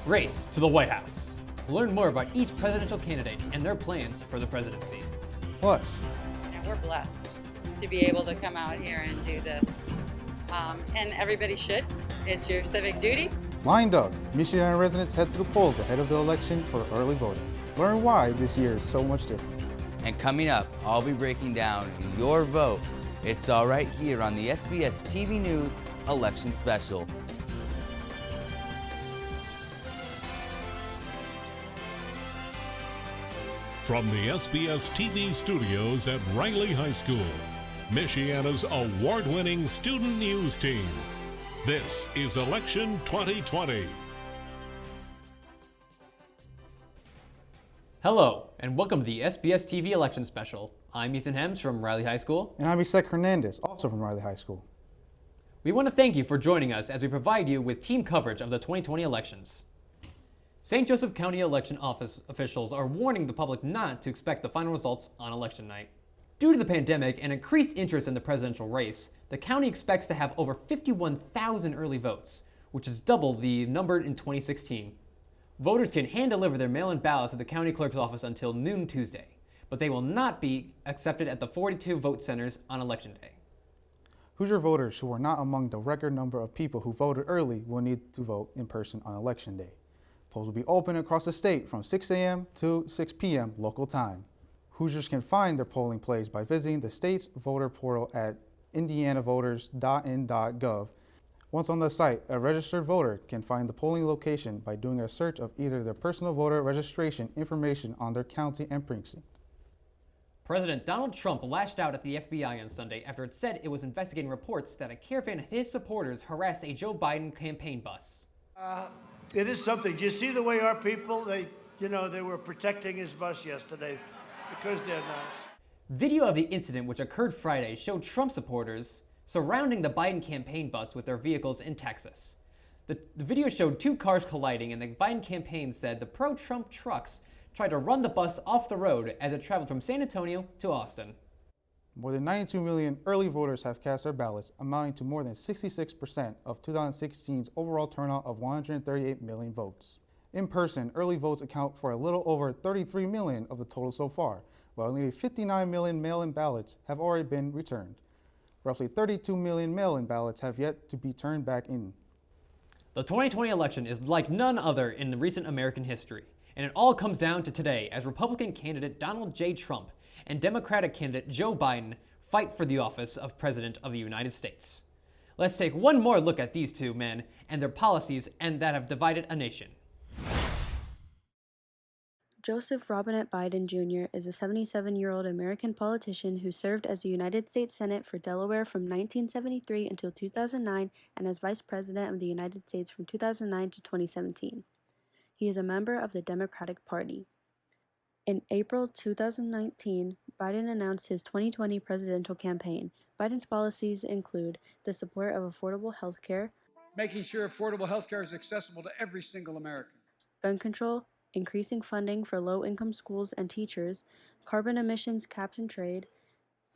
Race to the White House. Learn more about each presidential candidate and their plans for the presidency. Plus, And we're blessed to be able to come out here and do this. And everybody should. It's your civic duty. lined up, Michigan residents head to the polls ahead of the election for early voting. Learn why this year is so much different. And coming up, I'll be breaking down your vote. It's all right here on the SBS-TV News Election Special. From the SBS-TV studios at Riley High School, Michiana's award-winning student news team. This is Election 2020. Hello, and welcome to the SBS-TV Election Special. I'm Ethan Hems from Riley High School. And I'm Isaac Hernandez, also from Riley High School. We want to thank you for joining us as we provide you with team coverage of the 2020 elections. St. Joseph County Election Office officials are warning the public not to expect the final results on election night. Due to the pandemic and increased interest in the presidential race, the county expects to have over 51,000 early votes, which is double the number in 2016. Voters can hand-deliver their mail-in ballots at the county clerk's office until noon Tuesday, but they will not be accepted at the 42 vote centers on Election Day. Hoosier voters who are not among the record number of people who voted early will need to vote in person on Election Day. Polls will be open across the state from 6 a.m. to 6 p.m. local time. Hoosiers can find their polling place by visiting the state's voter portal at indianavoters.in.gov. Once on the site, a registered voter can find the polling location by doing a search of either their personal voter registration information on their county and precinct. President Donald Trump lashed out at the FBI on Sunday after it said it was investigating reports that a caravan of his supporters harassed a Joe Biden campaign bus. It is something. Do you see the way our people, they were protecting his bus yesterday because they're nice. Video of the incident, which occurred Friday, showed Trump supporters surrounding the Biden campaign bus with their vehicles in Texas. The video showed two cars colliding, and the Biden campaign said the pro-Trump trucks tried to run the bus off the road as it traveled from San Antonio to Austin. More than 92 million early voters have cast their ballots, amounting to more than 66% of 2016's overall turnout of 138 million votes. In person, early votes account for a little over 33 million of the total so far, while nearly 59 million mail-in ballots have already been returned. Roughly 32 million mail-in ballots have yet to be turned back in. The 2020 election is like none other in recent American history, and it all comes down to today as Republican candidate Donald J. Trump and Democratic candidate Joe Biden fight for the office of President of the United States. Let's take one more look at these two men and their policies and that have divided a nation. Joseph Robinette Biden Jr. is a 77-year-old American politician who served as the United States Senate for Delaware from 1973 until 2009 and as Vice President of the United States from 2009 to 2017. He is a member of the Democratic Party. In April 2019, Biden announced his 2020 presidential campaign. Biden's policies include the support of affordable health care, making sure affordable health care is accessible to every single American, gun control, increasing funding for low-income schools and teachers, carbon emissions caps and trade,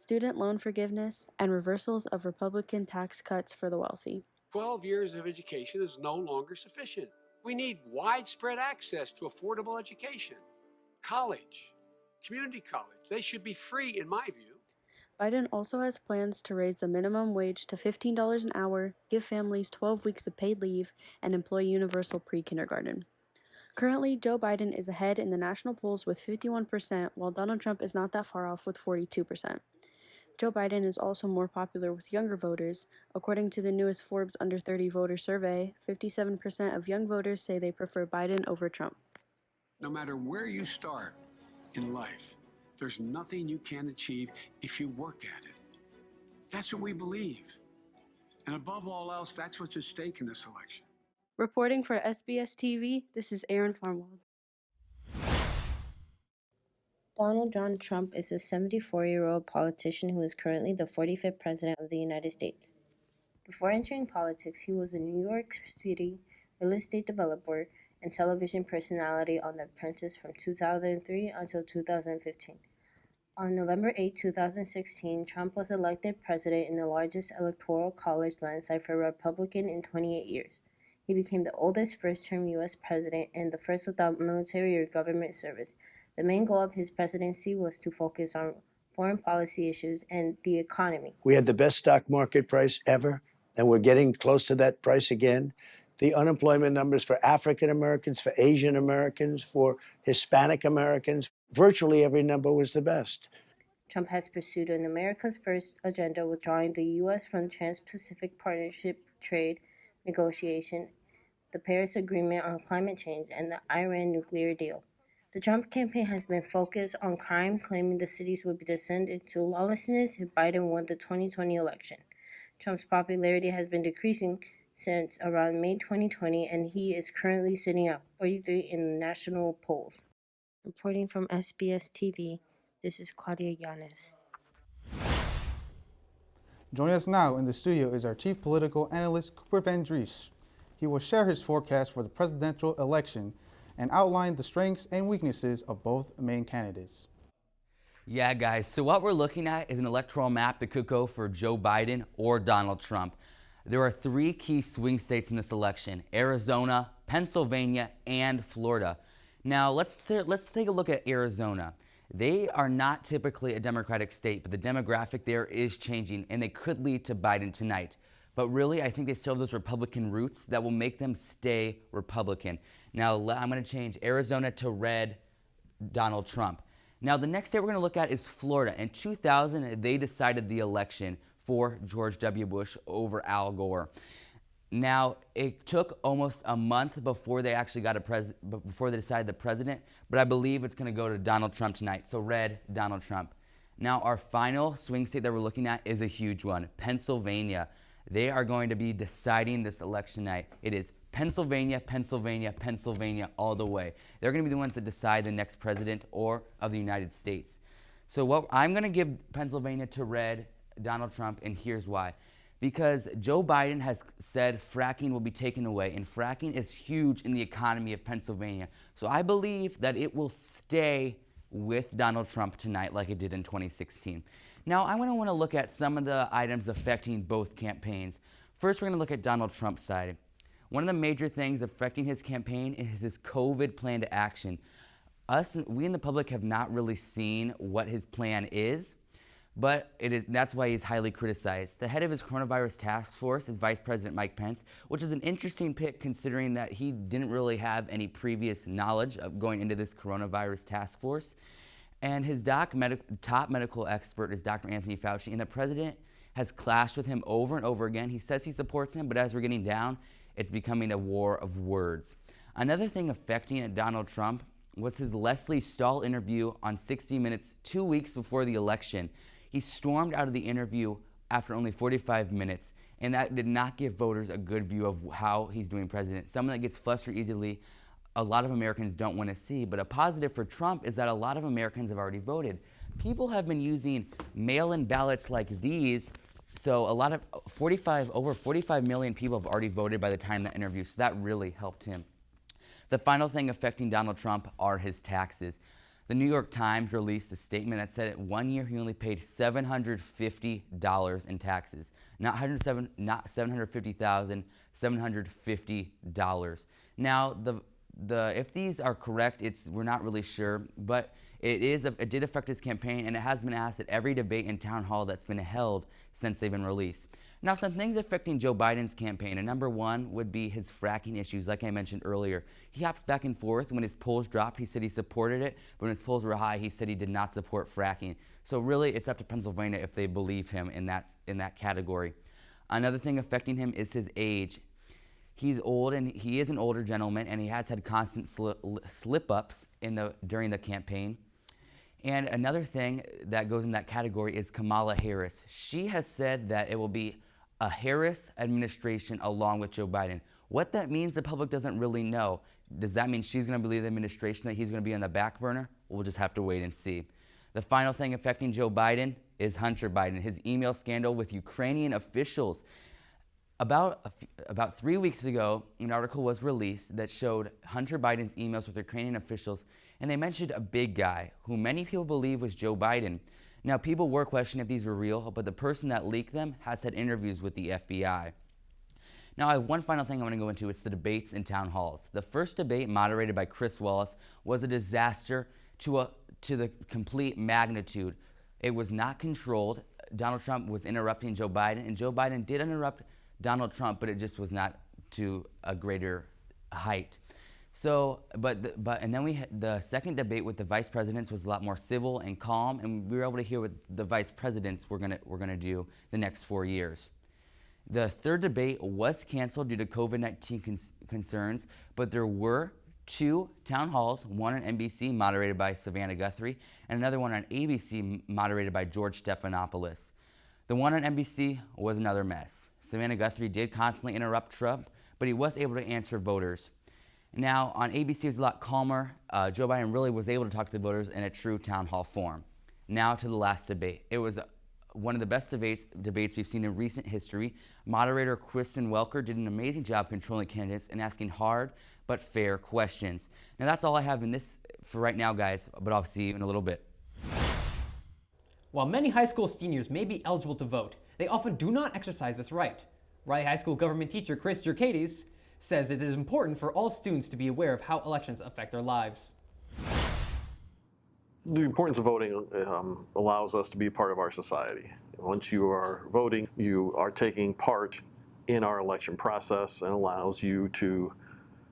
student loan forgiveness, and reversals of Republican tax cuts for the wealthy. 12 years of education is no longer sufficient. We need widespread access to affordable education. College, community college, they should be free in my view. Biden also has plans to raise the minimum wage to $15 an hour, give families 12 weeks of paid leave, and employ universal pre-kindergarten. Currently, Joe Biden is ahead in the national polls with 51%, while Donald Trump is not that far off with 42%. Joe Biden is also more popular with younger voters. According to the newest Forbes Under 30 voter survey, 57% of young voters say they prefer Biden over Trump. No matter where you start in life, there's nothing you can't achieve if you work at it. That's what we believe. And above all else, that's what's at stake in this election. Reporting for SBS-TV, this is Aaron Farnwell. Donald John Trump is a 74-year-old politician who is currently the 45th President of the United States. Before entering politics, he was a New York City real estate developer and television personality on The Apprentice from 2003 until 2015. On November 8, 2016, Trump was elected president in the largest electoral college landslide for a Republican in 28 years. He became the oldest first-term U.S. president and the first without military or government service. The main goal of his presidency was to focus on foreign policy issues and the economy. We had the best stock market price ever, and we're getting close to that price again. The unemployment numbers for African Americans, for Asian Americans, for Hispanic Americans, virtually every number was the best. Trump has pursued an America's First agenda, withdrawing the U.S. from Trans-Pacific Partnership trade negotiation, the Paris Agreement on climate change, and the Iran nuclear deal. The Trump campaign has been focused on crime, claiming the cities would descend into lawlessness if Biden won the 2020 election. Trump's popularity has been decreasing since around May 2020, and he is currently sitting at 43 in the national polls. Reporting from Sbs-Tv, this is Claudia Yanes. Joining us now in the studio is our chief political analyst, Cooper Van Dries. He will share his forecast for the presidential election and outline the strengths and weaknesses of both main candidates. Yeah, guys, so what we're looking at is an electoral map that could go for Joe Biden or Donald Trump. There are three key swing states in this election: Arizona, Pennsylvania, and Florida. Now, let's take a look at Arizona. They are not typically a Democratic state, but the demographic there is changing, and they could lead to Biden tonight. But really, I think they still have those Republican roots that will make them stay Republican. Now, I'm going to change Arizona to red, Donald Trump. Now, the next state we're going to look at is Florida. In 2000, they decided the election for George W. Bush over Al Gore. Now, it took almost a month before they actually got before they decided the president, but I believe it's going to go to Donald Trump tonight. So red, Donald Trump. Now, our final swing state that we're looking at is a huge one, Pennsylvania. They are going to be deciding this election night. It is Pennsylvania, Pennsylvania, Pennsylvania all the way. They're going to be the ones that decide the next president of the United States. So I'm going to give Pennsylvania to red, Donald Trump, and here's why. Because Joe Biden has said fracking will be taken away, and fracking is huge in the economy of Pennsylvania. So I believe that it will stay with Donald Trump tonight like it did in 2016. Now, I want to look at some of the items affecting both campaigns. First, we're going to look at Donald Trump's side. One of the major things affecting his campaign is his COVID plan to action. We in the public have not really seen what his plan is, but that's why he's highly criticized. The head of his coronavirus task force is Vice President Mike Pence, which is an interesting pick considering that he didn't really have any previous knowledge of going into this coronavirus task force. And his top medical expert is Dr. Anthony Fauci, and the president has clashed with him over and over again. He says he supports him, but as we're getting down, it's becoming a war of words. Another thing affecting Donald Trump was his Leslie Stahl interview on 60 Minutes 2 weeks before the election. He stormed out of the interview after only 45 minutes, and that did not give voters a good view of how he's doing president. Someone that gets flustered easily, a lot of Americans don't want to see. But a positive for Trump is that a lot of Americans have already voted. People have been using mail-in ballots like these, so over 45 million people have already voted by the time that interview, so that really helped him. The final thing affecting Donald Trump are his taxes. The New York Times released a statement that said in 1 year he only paid $750 in taxes. Not $750,000, $750. Now, if these are correct, we're not really sure, but it did affect his campaign, and it has been asked at every debate and town hall that's been held since they've been released. Now, some things affecting Joe Biden's campaign, and number one would be his fracking issues, like I mentioned earlier. He hops back and forth. When his polls dropped, he said he supported it, but when his polls were high, he said he did not support fracking. So really, it's up to Pennsylvania if they believe him in that category. Another thing affecting him is his age. He's old, and he is an older gentleman, and he has had constant slip-ups during the campaign. And another thing that goes in that category is Kamala Harris. She has said that it will be a Harris administration along with Joe Biden. What that means, the public doesn't really know. Does that mean she's going to leave the administration, that he's going to be on the back burner? We'll just have to wait and see. The final thing affecting Joe Biden is Hunter Biden, his email scandal with Ukrainian officials. About 3 weeks ago, an article was released that showed Hunter Biden's emails with Ukrainian officials, and they mentioned a big guy who many people believe was Joe Biden. Now, people were questioning if these were real, but the person that leaked them has had interviews with the FBI. Now I have one final thing I want to go into. It's the debates in town halls. The first debate, moderated by Chris Wallace, was a disaster to the complete magnitude. It was not controlled. Donald Trump was interrupting Joe Biden, and Joe Biden did interrupt Donald Trump, but it just was not to a greater height. So, and then we had the second debate with the vice presidents was a lot more civil and calm, and we were able to hear what the vice presidents were gonna do the next 4 years. The third debate was canceled due to COVID-19 concerns, but there were 2 town halls, one on NBC moderated by Savannah Guthrie, and another one on ABC moderated by George Stephanopoulos. The one on NBC was another mess. Savannah Guthrie did constantly interrupt Trump, but he was able to answer voters. Now, on ABC, it was a lot calmer. Joe Biden really was able to talk to the voters in a true town hall form. Now to the last debate. It was one of the best debates we've seen in recent history. Moderator Kristen Welker did an amazing job controlling candidates and asking hard but fair questions. Now that's all I have in this for right now, guys, but I'll see you in a little bit. While many high school seniors may be eligible to vote, they often do not exercise this right. Riley High School government teacher Chris Jerkades says it is important for all students to be aware of how elections affect their lives. The importance of voting allows us to be part of our society. Once you are voting, you are taking part in our election process and allows you to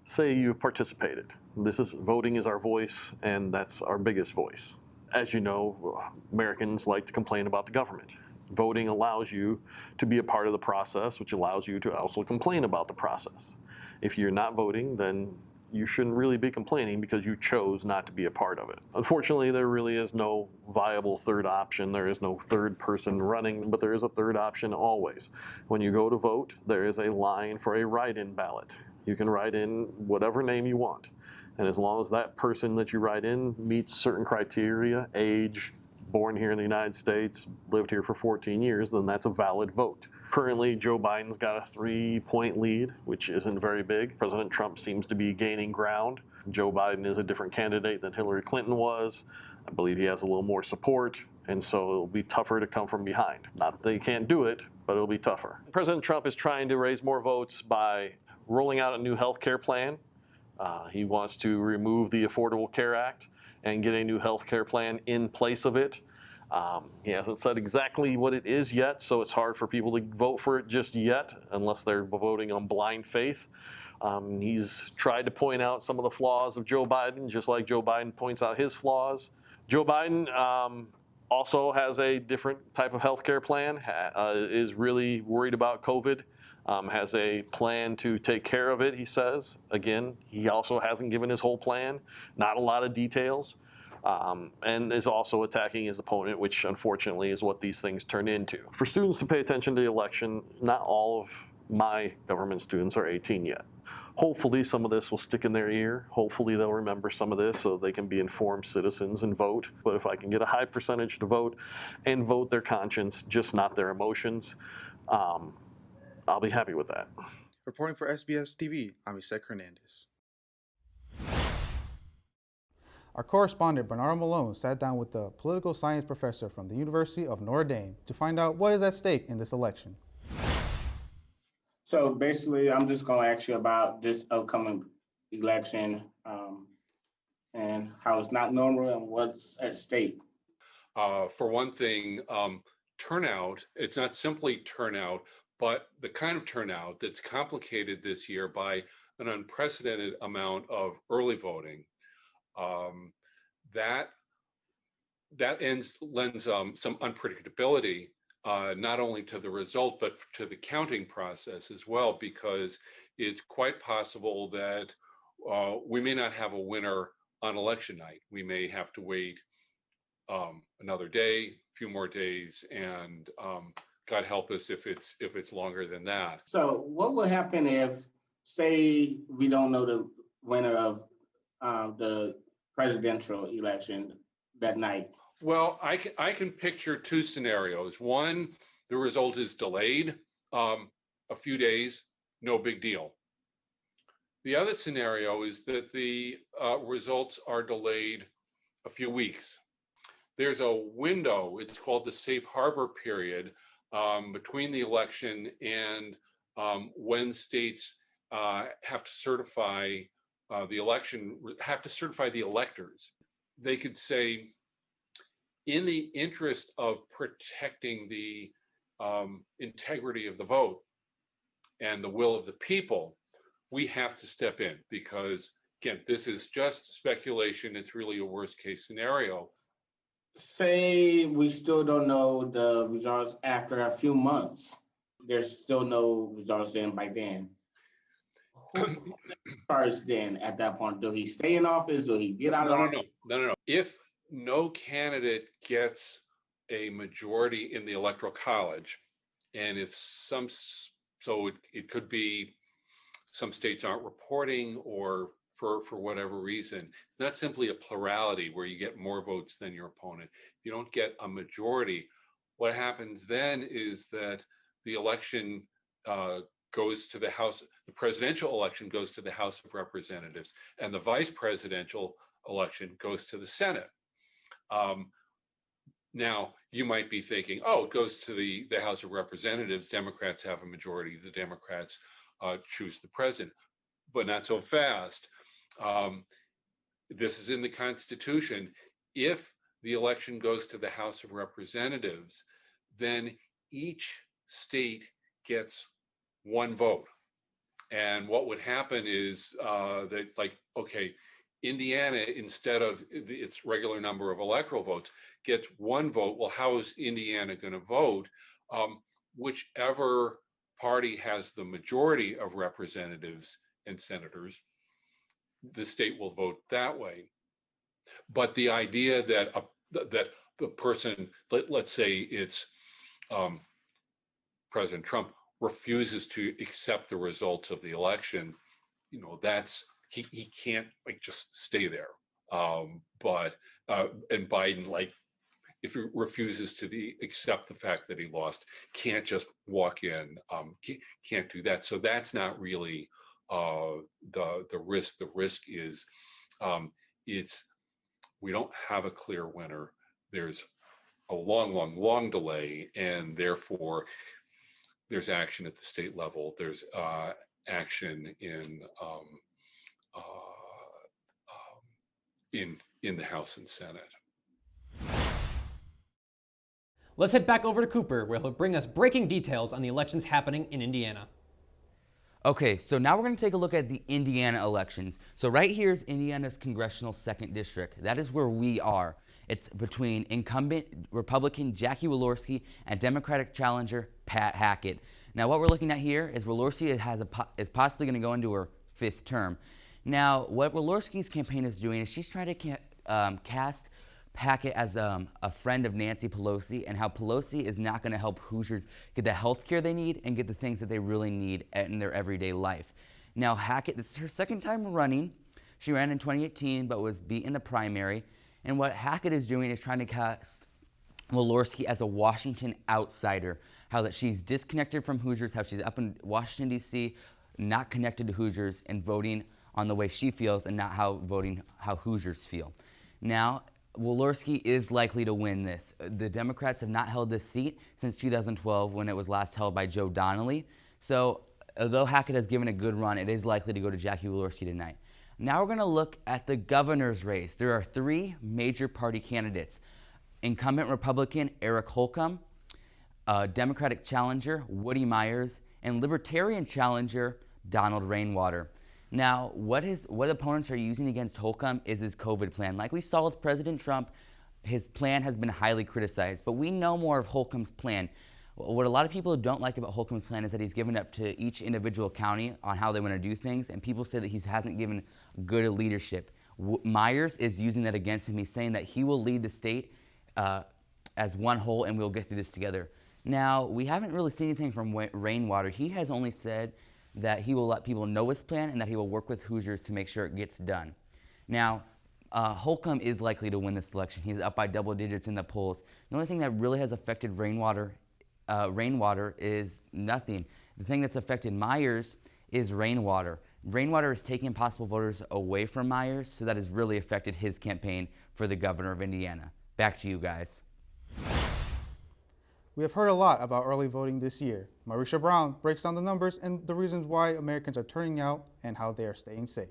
say you participated. Voting is our voice, and that's our biggest voice. As you know, Americans like to complain about the government. Voting allows you to be a part of the process, which allows you to also complain about the process. If you're not voting, then you shouldn't really be complaining because you chose not to be a part of it. Unfortunately, there really is no viable third option. There is no third person running, but there is a third option always. When you go to vote, there is a line for a write-in ballot. You can write in whatever name you want. And as long as that person that you write in meets certain criteria, age, born here in the United States, lived here for 14 years, then that's a valid vote. Currently, Joe Biden's got a 3-point lead, which isn't very big. President Trump seems to be gaining ground. Joe Biden is a different candidate than Hillary Clinton was. I believe he has a little more support, and so it'll be tougher to come from behind. Not that he can't do it, but it'll be tougher. President Trump is trying to raise more votes by rolling out a new health care plan. He wants to remove the Affordable Care Act and get a new health care plan in place of it. He hasn't said exactly what it is yet, so it's hard for people to vote for it just yet, unless they're voting on blind faith. He's tried to point out some of the flaws of Joe Biden, just like Joe Biden points out his flaws. Joe Biden also has a different type of health care plan, is really worried about COVID, has a plan to take care of it, he says. Again, he also hasn't given his whole plan, not a lot of details. And is also attacking his opponent, which unfortunately is what these things turn into. For students to pay attention to the election, not all of my government students are 18 yet. Hopefully some of this will stick in their ear. Hopefully they'll remember some of this so they can be informed citizens and vote. But if I can get a high percentage to vote and vote their conscience, just not their emotions, I'll be happy with that. Reporting for SBS-TV, I'm Isaac Hernandez. Our correspondent Bernardo Malone sat down with the political science professor from the University of Notre Dame to find out what is at stake in this election. So basically, I'm just going to ask you about this upcoming election and how it's not normal and what's at stake. For one thing, turnout, it's not simply turnout, but the kind of turnout that's complicated this year by an unprecedented amount of early voting. That lends some unpredictability, not only to the result, but to the counting process as well, because it's quite possible that we may not have a winner on election night. We may have to wait another day, a few more days, and God help us if it's longer than that. So what will happen if, say, we don't know the winner of the presidential election that night? Well, I can picture 2 scenarios. One, the result is delayed a few days, no big deal. The other scenario is that the results are delayed a few weeks. There's a window, it's called the safe harbor period, between the election and when states have to certify the election, have to certify the electors. They could say, in the interest of protecting the integrity of the vote and the will of the people, we have to step in because, again, this is just speculation. It's really a worst case scenario. Say we still don't know the results after a few months. There's still no results in by then. Who starts then at that point? Do he stay in office? Do he get out of office? No. If no candidate gets a majority in the Electoral College, and if some, so it could be some states aren't reporting or for whatever reason, it's not simply a plurality where you get more votes than your opponent. If you don't get a majority, what happens then is that the election goes to the House, the presidential election goes to the House of Representatives, and the vice presidential election goes to the Senate. Now, you might be thinking, oh, it goes to the House of Representatives, Democrats have a majority, the Democrats choose the president, but not so fast. This is in the Constitution. If the election goes to the House of Representatives, then each state gets one vote. And what would happen is that, like, okay, Indiana, instead of its regular number of electoral votes, gets one vote. Well, how is Indiana going to vote? Whichever party has the majority of representatives and senators, the state will vote that way. But the idea that that the person, let's say it's President Trump, refuses to accept the results of the election, you know, that's he can't like just stay there. But and Biden, like, if he refuses to accept the fact that he lost, can't just walk in, can't do that. So that's not really the risk. The risk is we don't have a clear winner. There's a long delay, and therefore there's action at the state level. There's action in the House and Senate. Let's head back over to Cooper, where he'll bring us breaking details on the elections happening in Indiana. Okay, so now we're going to take a look at the Indiana elections. So right here is Indiana's congressional 2nd district. That is where we are. It's between incumbent Republican Jackie Walorski and Democratic challenger Pat Hackett. Now what we're looking at here is Walorski is possibly going to go into her 5th term. Now what Walorski's campaign is doing is she's trying to cast Hackett as a friend of Nancy Pelosi, and how Pelosi is not going to help Hoosiers get the health care they need and get the things that they really need in their everyday life. Now Hackett, this is her 2nd time running. She ran in 2018 but was beat in the primary. And what Hackett is doing is trying to cast Walorski as a Washington outsider, how that she's disconnected from Hoosiers, how she's up in Washington, D.C., not connected to Hoosiers and voting on the way she feels and not how Hoosiers feel. Now, Walorski is likely to win this. The Democrats have not held this seat since 2012 when it was last held by Joe Donnelly. So although Hackett has given a good run, it is likely to go to Jackie Walorski tonight. Now we're going to look at the governor's race. There are 3 major party candidates. Incumbent Republican Eric Holcomb, Democratic challenger Woody Myers, and Libertarian challenger Donald Rainwater. Now, what opponents are using against Holcomb is his COVID plan. Like we saw with President Trump, his plan has been highly criticized, but we know more of Holcomb's plan. What a lot of people don't like about Holcomb's plan is that he's given up to each individual county on how they want to do things, and people say that he hasn't given good leadership. Myers is using that against him. He's saying that he will lead the state as one whole, and we'll get through this together. Now, we haven't really seen anything from Rainwater. He has only said that he will let people know his plan and that he will work with Hoosiers to make sure it gets done. Now, Holcomb is likely to win this election. He's up by double digits in the polls. The only thing that really has affected Rainwater is nothing. The thing that's affected Myers is Rainwater. Rainwater is taking possible voters away from Myers, so that has really affected his campaign for the governor of Indiana. Back to you guys. We have heard a lot about early voting this year. Marisha Brown breaks down the numbers and the reasons why Americans are turning out and how they are staying safe.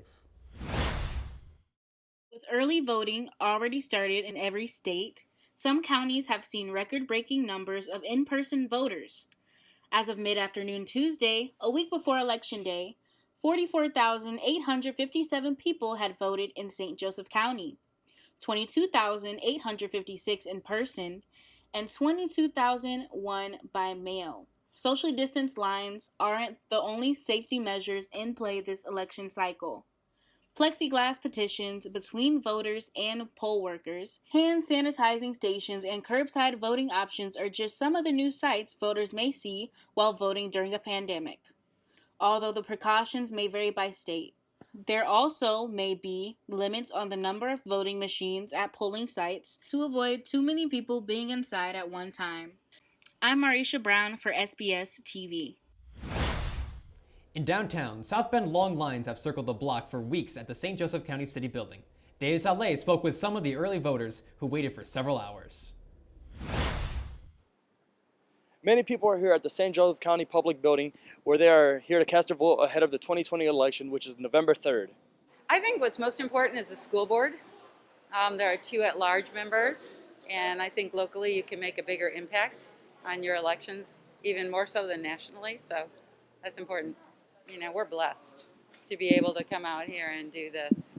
With early voting already started in every state, some counties have seen record-breaking numbers of in-person voters. As of mid-afternoon Tuesday, a week before Election Day, 44,857 people had voted in St. Joseph County, 22,856 in person, and 22,001 by mail. Socially distanced lines aren't the only safety measures in play this election cycle. Plexiglass petitions between voters and poll workers, hand sanitizing stations, and curbside voting options are just some of the new sights voters may see while voting during a pandemic. Although the precautions may vary by state, there also may be limits on the number of voting machines at polling sites to avoid too many people being inside at one time. I'm Marisha Brown for Sbs-Tv. In downtown, South Bend long lines have circled the block for weeks at the St. Joseph County City Building. Dave Saleh spoke with some of the early voters who waited for several hours. Many people are here at the St. Joseph County Public Building where they are here to cast their vote ahead of the 2020 election, which is November 3rd. I think what's most important is the school board. There are 2 at-large members, and I think locally you can make a bigger impact on your elections, even more so than nationally, so that's important. You know, we're blessed to be able to come out here and do this.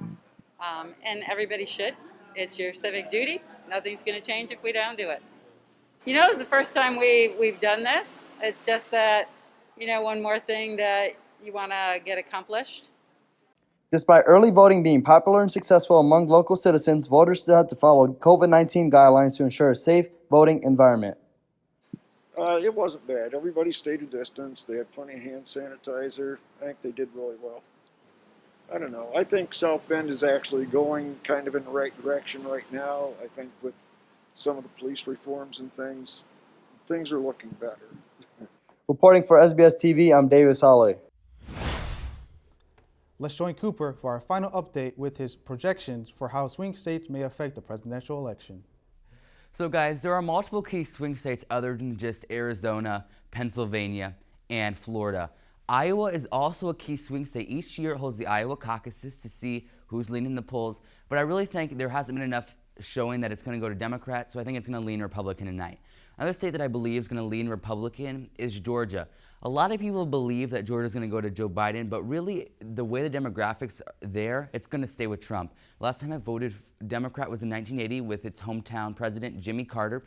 And everybody should. It's your civic duty. Nothing's going to change if we don't do it. You know, it's the first time we've done this. It's just that, you know, one more thing that you want to get accomplished. Despite early voting being popular and successful among local citizens, voters still had to follow COVID-19 guidelines to ensure a safe voting environment. It wasn't bad. Everybody stayed a distance. They had plenty of hand sanitizer. I think they did really well. I don't know. I think South Bend is actually going kind of in the right direction right now. I think with some of the police reforms and things are looking better. Reporting for Sbs-TV, I'm David Saleh. Let's join Cooper for our final update with his projections for how swing states may affect the presidential election. So guys, there are multiple key swing states other than just Arizona, Pennsylvania, and Florida. Iowa is also a key swing state. Each year it holds the Iowa caucuses to see who's leading the polls, but I really think there hasn't been enough showing that it's going to go to Democrat, so I think it's going to lean Republican tonight. Another state that I believe is going to lean Republican is Georgia. A lot of people believe that Georgia is going to go to Joe Biden, but really the way the demographics are there, it's going to stay with Trump. Last time I voted Democrat was in 1980 with its hometown president, Jimmy Carter,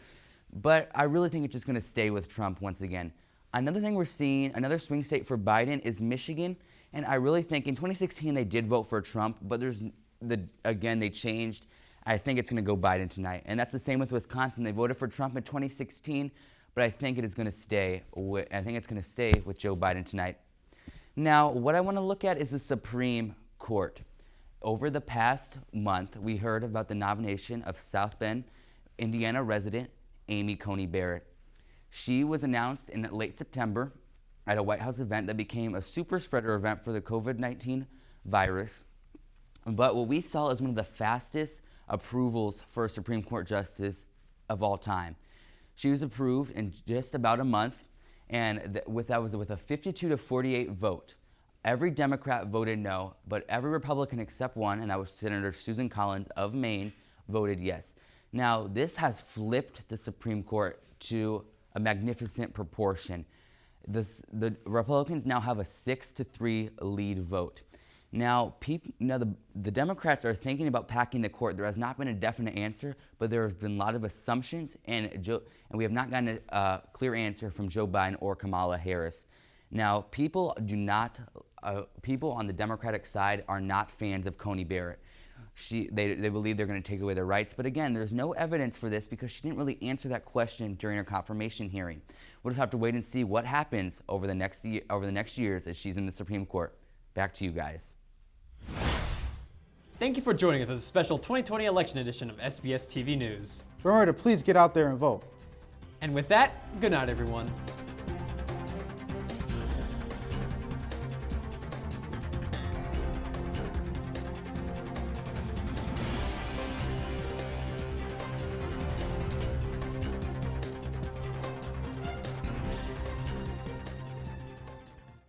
but I really think it's just going to stay with Trump once again. Another thing we're seeing, another swing state for Biden is Michigan, and I really think in 2016 they did vote for Trump, but again they changed. I think it's going to go Biden tonight, and that's the same with Wisconsin. They voted for Trump in 2016, but I think it is going to stay. I think it's going to stay with Joe Biden tonight. Now, what I want to look at is the Supreme Court. Over the past month, we heard about the nomination of South Bend, Indiana resident Amy Coney Barrett. She was announced in late September at a White House event that became a super spreader event for the COVID-19 virus. But what we saw is one of the fastest approvals for a Supreme Court justice of all time. She was approved in just about a month, and that was with a 52 to 48 vote. Every Democrat voted no, but every Republican except one, and that was Senator Susan Collins of Maine, voted yes. Now, this has flipped the Supreme Court to a magnificent proportion. The Republicans now have a 6-3 lead vote. Now, the Democrats are thinking about packing the court. There has not been a definite answer, but there have been a lot of assumptions, and we have not gotten a clear answer from Joe Biden or Kamala Harris. Now, people on the Democratic side are not fans of Coney Barrett. They believe they're going to take away their rights, but again, there's no evidence for this because she didn't really answer that question during her confirmation hearing. We'll just have to wait and see what happens over the next years as she's in the Supreme Court. Back to you guys. Thank you for joining us for the special 2020 election edition of SBS TV News. Remember to please get out there and vote. And with that, good night, everyone.